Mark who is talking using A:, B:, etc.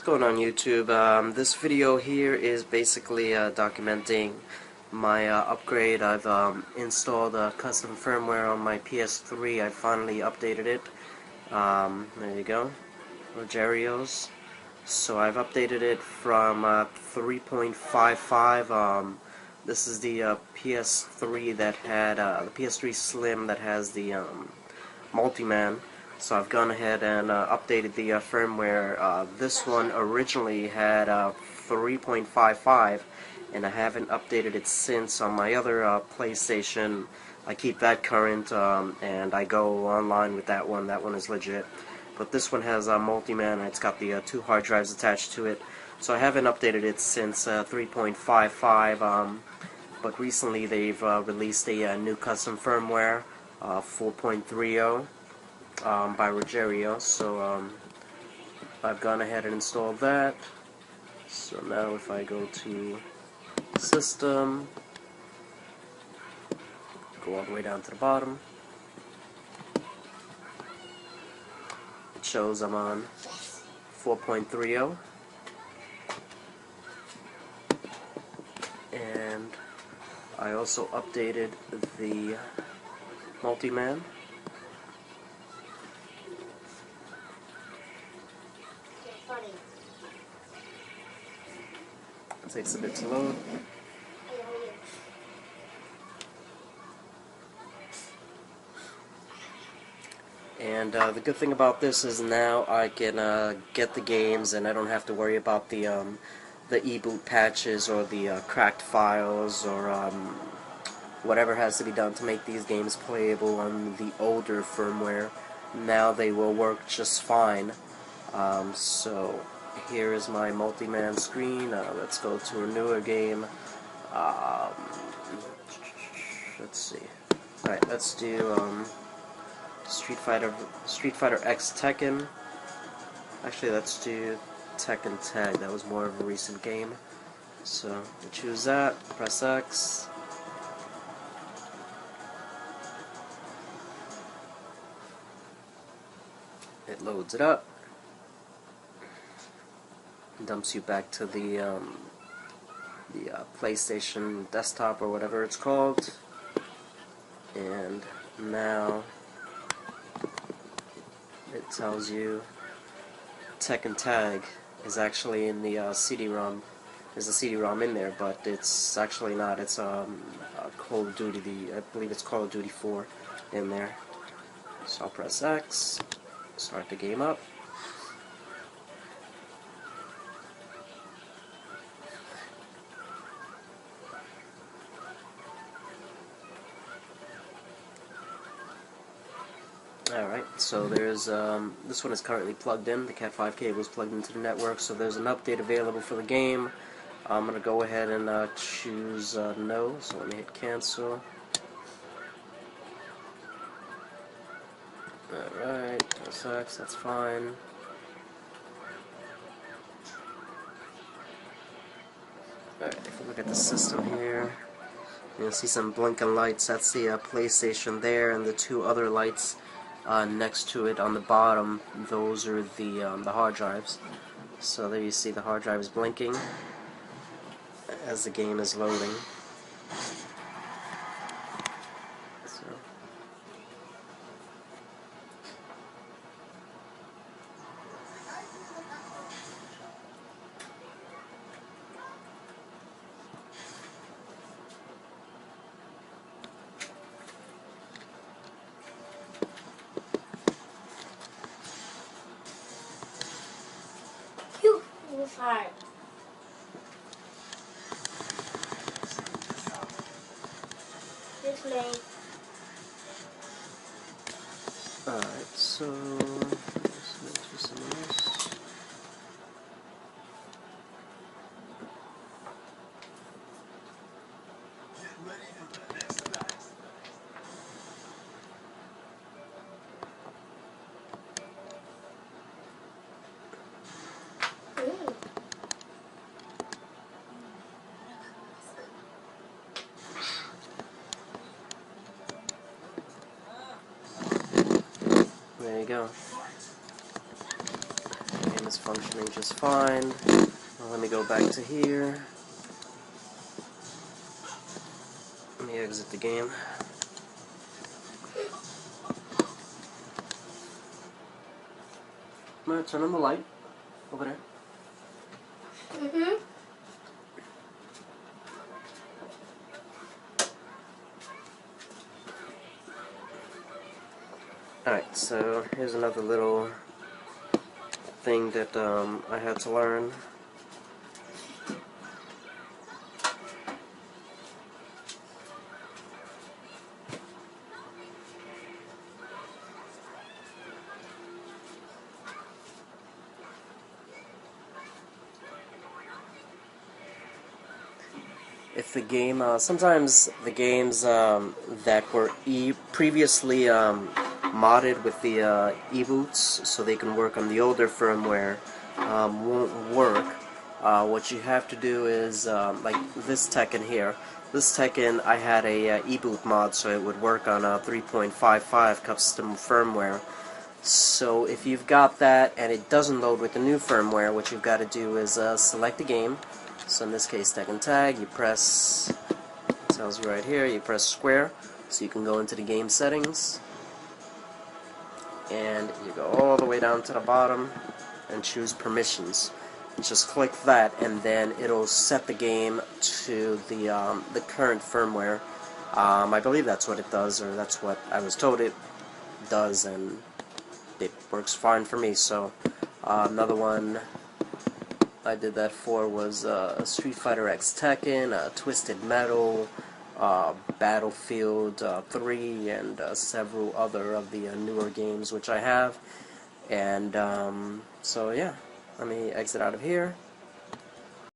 A: going on YouTube? This video here is basically documenting my upgrade. I've installed custom firmware on my PS3. I finally updated it. There you go, Rogerio's. So I've updated it from 3.55. This is the PS3 that had the PS3 Slim that has the Multiman. So I've gone ahead and updated the firmware. This one originally had 3.55, and I haven't updated it since. On my other PlayStation, I keep that current, and I go online with that one. That one is legit. But this one has Multiman, and it's got the 2 hard drives attached to it. So I haven't updated it since 3.55, but recently they've released a new custom firmware, 4.30. By Rogerio, so I've gone ahead and installed that. So now if I go to System, go all the way down to the bottom, it shows I'm on 4.30, and I also updated the Multiman. It takes a bit to load. And the good thing about this is now I can get the games, and I don't have to worry about the e-boot patches or the cracked files or whatever has to be done to make these games playable on the older firmware. Now they will work just fine. So here is my Multiman screen. Let's go to a newer game. Let's see. Alright, let's do Street Fighter X Tekken. Actually, let's do Tekken Tag. That was more of a recent game. So we choose that. Press X. It loads it up. Dumps you back to the PlayStation desktop or whatever it's called, and now it tells you Tekken Tag is actually in the CD-ROM. There's a CD-ROM in there, but it's actually not. It's Call of Duty. I believe it's Call of Duty 4 in there. So I'll press X, start the game up. Alright, so there's, this one is currently plugged in. The Cat5 cable is plugged into the network, so there's an update available for the game. I'm going to go ahead and choose no, so let me hit cancel. Alright, that's fine. Alright, if we look at the system here, you'll see some blinking lights. That's the PlayStation there, and the 2 other lights next to it on the bottom, those are the hard drives. So there you see the hard drive is blinking as the game is loading. So.
B: Hard. This way.
A: Alright, so let's do some of this. There you go. Everything's functioning just fine. Well, let me go back to here. Let me exit the game. I'm gonna turn on the light over there.
B: Mm-hmm.
A: Alright, so here's another little thing that I had to learn. If the game, sometimes the games that were previously modded with the e-boots, so they can work on the older firmware, won't work. What you have to do is, like this Tekken here. This Tekken, I had a e-boot mod, so it would work on a 3.55 custom firmware. So if you've got that and it doesn't load with the new firmware, what you've got to do is select a game. So in this case, Tekken Tag, you press, it tells you right here, you press square, so you can go into the game settings, and you go all the way down to the bottom and choose permissions. Just click that, and then it'll set the game to the current firmware. I believe that's what it does, or that's what I was told it does, and it works fine for me. So another one I did that for was Street Fighter X Tekken, Twisted Metal, Battlefield 3, and several other of the newer games which I have. And so yeah, let me exit out of here.